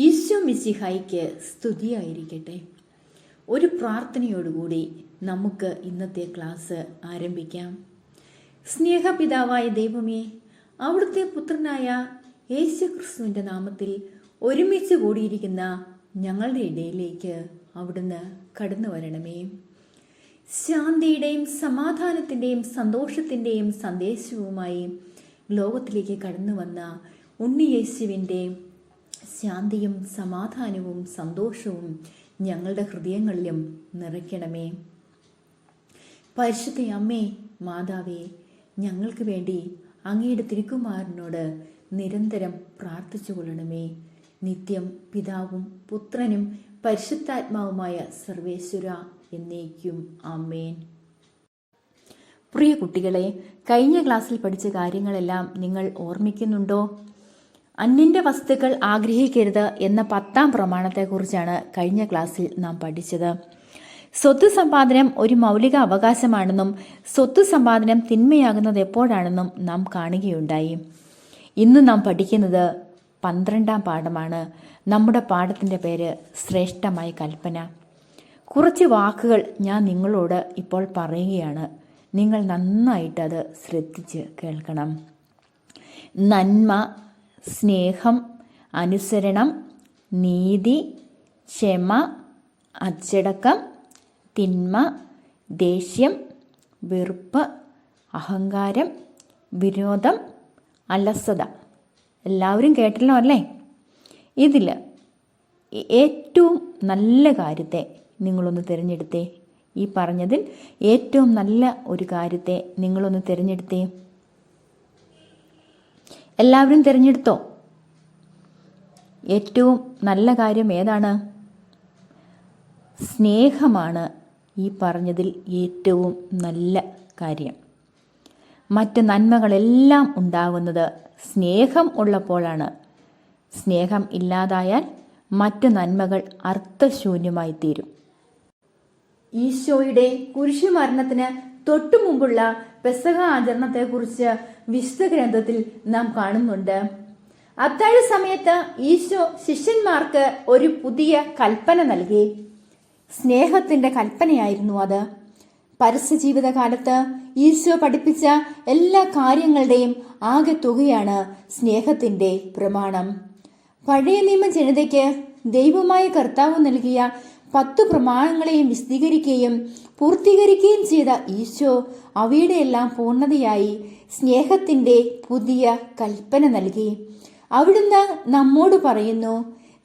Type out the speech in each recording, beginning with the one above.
ഈശോ മിശിഹായ്ക്ക് സ്തുതിയായിരിക്കട്ടെ. ഒരു പ്രാർത്ഥനയോടുകൂടി നമുക്ക് ഇന്നത്തെ ക്ലാസ് ആരംഭിക്കാം. സ്നേഹപിതാവായ ദൈവമേ, അവിടുത്തെ പുത്രനായ യേശുക്രിസ്തുവിൻ്റെ നാമത്തിൽ ഒരുമിച്ച് കൂടിയിരിക്കുന്ന ഞങ്ങളുടെ ഇടയിലേക്ക് അവിടുന്ന് കടന്നു വരണമേ. ശാന്തിയുടെയും സമാധാനത്തിൻ്റെയും സന്തോഷത്തിൻ്റെയും സന്ദേശവുമായി ലോകത്തിലേക്ക് കടന്നു വന്ന ഉണ്ണിയേശുവിൻ്റെ ശാന്തിയും സമാധാനവും സന്തോഷവും ഞങ്ങളുടെ ഹൃദയങ്ങളിലും നിറയ്ക്കണമേ. പരിശുദ്ധ അമ്മേ, മാതാവേ, ഞങ്ങൾക്ക് വേണ്ടി അങ്ങയുടെ തിരുക്കുമാരനോട് നിരന്തരം പ്രാർത്ഥിച്ചു കൊള്ളണമേ. നിത്യം പിതാവും പുത്രനും പരിശുദ്ധാത്മാവുമായ സർവേശ്വര എന്നേക്കും ആമേൻ. പ്രിയ കുട്ടികളെ, കഴിഞ്ഞ ക്ലാസ്സിൽ പഠിച്ച കാര്യങ്ങളെല്ലാം നിങ്ങൾ ഓർമ്മിക്കുന്നുണ്ടോ? അന്യന്റെ വസ്തുക്കൾ ആഗ്രഹിക്കരുത് എന്ന 10ാം പ്രമാണത്തെക്കുറിച്ചാണ് കഴിഞ്ഞ ക്ലാസ്സിൽ നാം പഠിച്ചത്. സ്വത്ത് സമ്പാദനം ഒരു മൗലിക അവകാശമാണെന്നും സ്വത്ത് സമ്പാദനം തിന്മയാകുന്നത് എപ്പോഴാണെന്നും നാം കാണുകയുണ്ടായി. ഇന്ന് നാം പഠിക്കുന്നത് 12ാം പാഠമാണ്. നമ്മുടെ പാഠത്തിൻ്റെ പേര് ശ്രേഷ്ഠമായ കൽപ്പന. കുറച്ച് വാക്കുകൾ ഞാൻ നിങ്ങളോട് ഇപ്പോൾ പറയുകയാണ്. നിങ്ങൾ നന്നായിട്ടത് ശ്രദ്ധിച്ച് കേൾക്കണം. നന്മ, സ്നേഹം, അനുസരണം, നീതി, ക്ഷമ, അച്ചടക്കം, തിന്മ, ദേഷ്യം, വെറുപ്പ്, അഹങ്കാരം, വിരോധം, അലസത. എല്ലാവരും കേട്ടല്ലോ അല്ലേ? ഇതിൽ ഏറ്റവും നല്ല കാര്യത്തെ നിങ്ങളൊന്ന് തിരഞ്ഞെടുത്തേ. ഈ പറഞ്ഞതിൽ ഏറ്റവും നല്ല ഒരു കാര്യത്തെ നിങ്ങളൊന്ന് തിരഞ്ഞെടുത്തേ. എല്ലാവരും തിരഞ്ഞെടുത്തോ? ഏറ്റവും നല്ല കാര്യം ഏതാണ്? സ്നേഹമാണ് ഈ പറഞ്ഞതിൽ ഏറ്റവും നല്ല കാര്യം. മറ്റ് നന്മകളെല്ലാം ഉണ്ടാകുന്നത് സ്നേഹം ഉള്ളപ്പോഴാണ്. സ്നേഹം ഇല്ലാതായാൽ മറ്റ് നന്മകൾ അർത്ഥശൂന്യമായി തീരും. ഈശോയുടെ കുരിശുമരണത്തിന് തൊട്ടു മുമ്പുള്ള പെസഹ ആചരണത്തെക്കുറിച്ച് വിശുദ്ധ ഗ്രന്ഥത്തിൽ നാം കാണുന്നുണ്ട്. അത്താഴ സമയത്ത് ഈശോ ശിഷ്യന്മാർക്ക് ഒരു പുതിയ കൽപ്പന നൽകി. സ്നേഹത്തിന്റെ കൽപ്പനയായിരുന്നു അത്. പരസ്യജീവിതകാലത്ത് ഈശോ പഠിപ്പിച്ച എല്ലാ കാര്യങ്ങളുടെയും ആകെ തുകയാണ് സ്നേഹത്തിന്റെ പ്രമാണം. പഴയ നിയമ ജനതയ്ക്ക് ദൈവമായ കർത്താവ് നൽകിയ 10 പ്രമാണങ്ങളെയും വിശദീകരിക്കുകയും പൂർത്തീകരിക്കുകയും ചെയ്ത ഈശോ അവയുടെ എല്ലാം പൂർണ്ണതയായി സ്നേഹത്തിന്റെ പുതിയ കൽപ്പന നൽകി. അവിടുന്ന് നമ്മോട് പറയുന്നു,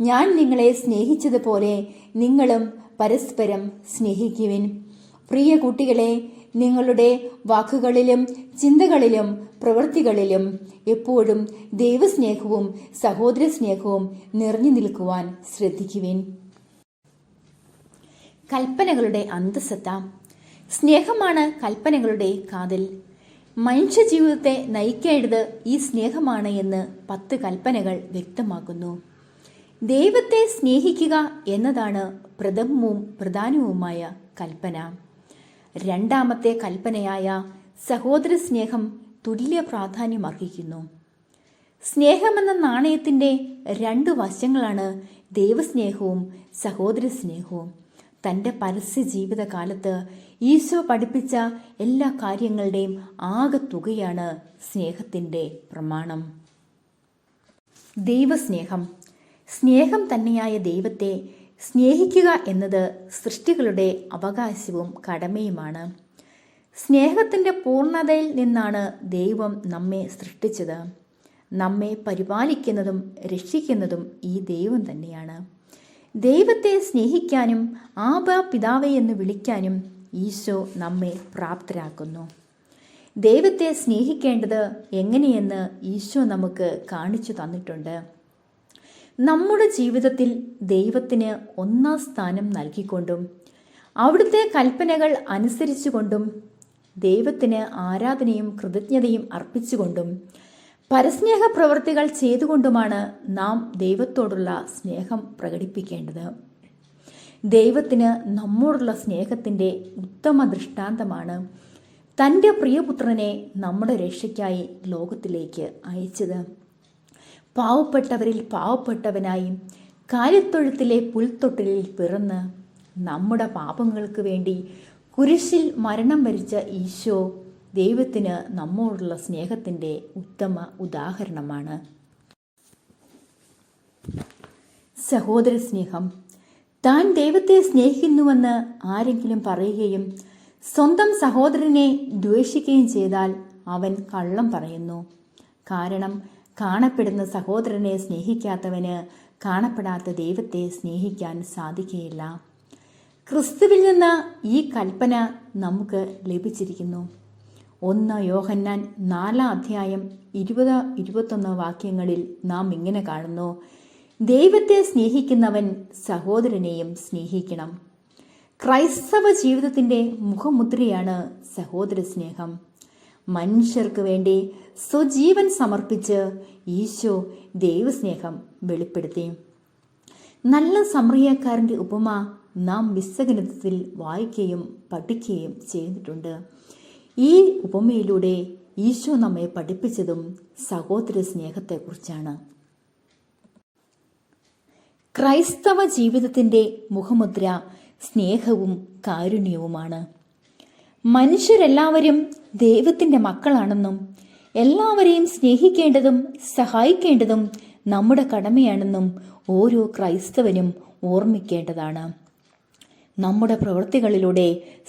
ഞാൻ നിങ്ങളെ സ്നേഹിച്ചതുപോലെ നിങ്ങളും പരസ്പരം സ്നേഹിക്കുവിൻ. പ്രിയ കുട്ടികളെ, നിങ്ങളുടെ വാക്കുകളിലും ചിന്തകളിലും പ്രവൃത്തികളിലും എപ്പോഴും ദൈവസ്നേഹവും സഹോദര സ്നേഹവും നിറഞ്ഞു നിൽക്കുവാൻ ശ്രദ്ധിക്കുവിൻ. കൽപ്പനകളുടെ അന്തസ്സത്ത. സ്നേഹമാണ് കൽപ്പനകളുടെ കാതൽ. മനുഷ്യ ജീവിതത്തെ നയിക്കേണ്ടത് ഈ സ്നേഹമാണ് എന്ന് 10 കൽപ്പനകൾ വ്യക്തമാക്കുന്നു. ദൈവത്തെ സ്നേഹിക്കുക എന്നതാണ് പ്രഥമവും പ്രധാനവുമായ കൽപ്പന. 2ാമത്തെ കൽപ്പനയായ സഹോദര സ്നേഹം തുല്യ പ്രാധാന്യം അർഹിക്കുന്നു. സ്നേഹമെന്ന നാണയത്തിൻ്റെ 2 വശങ്ങളാണ് ദൈവസ്നേഹവും സഹോദര സ്നേഹവും. തൻ്റെ പരസ്യ ജീവിതകാലത്ത് ഈശോ പഠിപ്പിച്ച എല്ലാ കാര്യങ്ങളുടെയും ആകെ തുകയാണ് സ്നേഹത്തിൻ്റെ പ്രമാണം. ദൈവസ്നേഹം. സ്നേഹം തന്നെയായ ദൈവത്തെ സ്നേഹിക്കുക എന്നത് സൃഷ്ടികളുടെ അവകാശവും കടമയുമാണ്. സ്നേഹത്തിൻ്റെ പൂർണ്ണതയിൽ നിന്നാണ് ദൈവം നമ്മെ സൃഷ്ടിച്ചത്. നമ്മെ പരിപാലിക്കുന്നതും രക്ഷിക്കുന്നതും ഈ ദൈവം തന്നെയാണ്. ദൈവത്തെ സ്നേഹിക്കാനും ആബാ പിതാവേ എന്ന് വിളിക്കാനും ഈശോ നമ്മെ പ്രാപ്തരാക്കുന്നു. ദൈവത്തെ സ്നേഹിക്കേണ്ടത് എങ്ങനെയെന്ന് ഈശോ നമുക്ക് കാണിച്ചു തന്നിട്ടുണ്ട്. നമ്മുടെ ജീവിതത്തിൽ ദൈവത്തിന് 1ാം സ്ഥാനം നൽകിക്കൊണ്ടും അവിടുത്തെ കൽപ്പനകൾ അനുസരിച്ചുകൊണ്ടും ദൈവത്തിന് ആരാധനയും കൃതജ്ഞതയും അർപ്പിച്ചുകൊണ്ടും പരസ്നേഹ പ്രവൃത്തികൾ ചെയ്തുകൊണ്ടുമാണ് നാം ദൈവത്തോടുള്ള സ്നേഹം പ്രകടിപ്പിക്കേണ്ടത്. ദൈവത്തിന് നമ്മോടുള്ള സ്നേഹത്തിൻ്റെ ഉത്തമ ദൃഷ്ടാന്തമാണ് തൻ്റെ പ്രിയപുത്രനെ നമ്മുടെ രക്ഷയ്ക്കായി ലോകത്തിലേക്ക് അയച്ചത്. പാവപ്പെട്ടവരിൽ പാവപ്പെട്ടവനായി കാലിത്തൊഴുത്തിലെ പുൽത്തൊട്ടിലിൽ പിറന്ന് നമ്മുടെ പാപങ്ങൾക്ക് വേണ്ടി കുരിശിൽ മരണം വരിച്ച ഈശോ ദൈവത്തിന് നമ്മോടുള്ള സ്നേഹത്തിൻ്റെ ഉത്തമ ഉദാഹരണമാണ്. സഹോദര സ്നേഹം. താൻ ദൈവത്തെ സ്നേഹിക്കുന്നുവെന്ന് ആരെങ്കിലും പറയുകയും സ്വന്തം സഹോദരനെ ദ്വേഷിക്കുകയും ചെയ്താൽ അവൻ കള്ളം പറയുന്നു. കാരണം കാണപ്പെടുന്ന സഹോദരനെ സ്നേഹിക്കാത്തവന് കാണപ്പെടാത്ത ദൈവത്തെ സ്നേഹിക്കാൻ സാധിക്കുകയില്ല. ക്രിസ്തുവിൽ നിന്ന് ഈ കൽപ്പന നമുക്ക് ലഭിച്ചിരിക്കുന്നു. 1 യോഹന്നാൻ 4:20-21 വാക്യങ്ങളിൽ നാം ഇങ്ങനെ കാണുന്നു: ദൈവത്തെ സ്നേഹിക്കുന്നവൻ സഹോദരനെയും സ്നേഹിക്കണം. ക്രൈസ്തവ ജീവിതത്തിൻ്റെ മുഖമുദ്രയാണ് സഹോദര സ്നേഹം. മനുഷ്യർക്ക് വേണ്ടി സ്വജീവൻ സമർപ്പിച്ച് ഈശോ ദൈവസ്നേഹം വെളിപ്പെടുത്തി. നല്ല സമറിയക്കാരൻ്റെ ഉപമ നാം വിശകലനത്തിൽ വായിക്കുകയും പഠിക്കുകയും ചെയ്തിട്ടുണ്ട്. ഈ ഉപമയിലൂടെ ഈശോ നമ്മെ പഠിപ്പിച്ചതും സഹോദര സ്നേഹത്തെക്കുറിച്ചാണ്. ക്രൈസ്തവ ജീവിതത്തിൻ്റെ മുഖമുദ്ര സ്നേഹവും കാരുണ്യവുമാണ്. മനുഷ്യരെല്ലാവരും ദൈവത്തിൻ്റെ മക്കളാണെന്നും എല്ലാവരെയും സ്നേഹിക്കേണ്ടതും സഹായിക്കേണ്ടതും നമ്മുടെ കടമയാണെന്നും ഓരോ ക്രൈസ്തവനും ഓർമ്മിക്കേണ്ടതാണ്. നമ്മുടെ പ്രവൃത്തികളിലൂടെ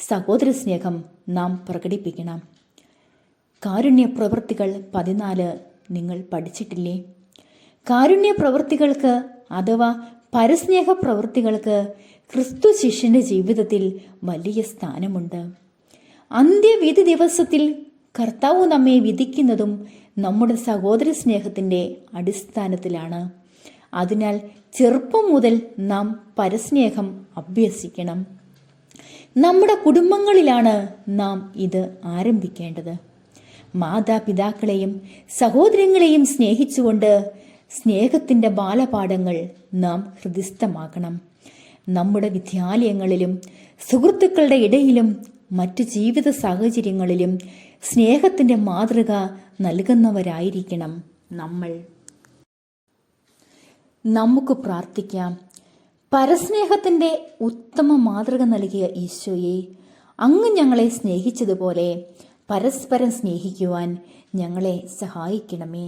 സഹോദര സ്നേഹം നാം പ്രകടിപ്പിക്കണം. കാരുണ്യ പ്രവൃത്തികൾ 14 നിങ്ങൾ പഠിച്ചിട്ടില്ലേ? കാരുണ്യ പ്രവൃത്തികൾക്ക് അഥവാ പരസ്നേഹ പ്രവൃത്തികൾക്ക് ക്രിസ്തു ശിഷ്യന്റെ ജീവിതത്തിൽ വലിയ സ്ഥാനമുണ്ട്. അന്ത്യവിധി ദിവസത്തിൽ കർത്താവ് നമ്മെ വിധിക്കുന്നതും നമ്മുടെ സഹോദര സ്നേഹത്തിൻ്റെ അടിസ്ഥാനത്തിലാണ്. അതിനാൽ ചെറുപ്പം മുതൽ നാം പരസ്നേഹം അഭ്യസിക്കണം. നമ്മുടെ കുടുംബങ്ങളിലാണ് നാം ഇത് ആരംഭിക്കേണ്ടത്. മാതാപിതാക്കളെയും സഹോദരങ്ങളെയും സ്നേഹിച്ചുകൊണ്ട് സ്നേഹത്തിൻ്റെ ബാലപാഠങ്ങൾ നാം ഹൃദിസ്ഥമാക്കണം. നമ്മുടെ വിദ്യാലയങ്ങളിലും സുഹൃത്തുക്കളുടെ ഇടയിലും മറ്റു ജീവിത സാഹചര്യങ്ങളിലും സ്നേഹത്തിൻ്റെ മാതൃക നൽകുന്നവരായിരിക്കണം നമ്മൾ. നമുക്ക് പ്രാർത്ഥിക്കാം. പരസ്നേഹത്തിൻ്റെ ഉത്തമ മാതൃക നൽകിയ ഈശോയെ, അങ്ങ് ഞങ്ങളെ സ്നേഹിച്ചതുപോലെ പരസ്പരം സ്നേഹിക്കുവാൻ ഞങ്ങളെ സഹായിക്കണമേ.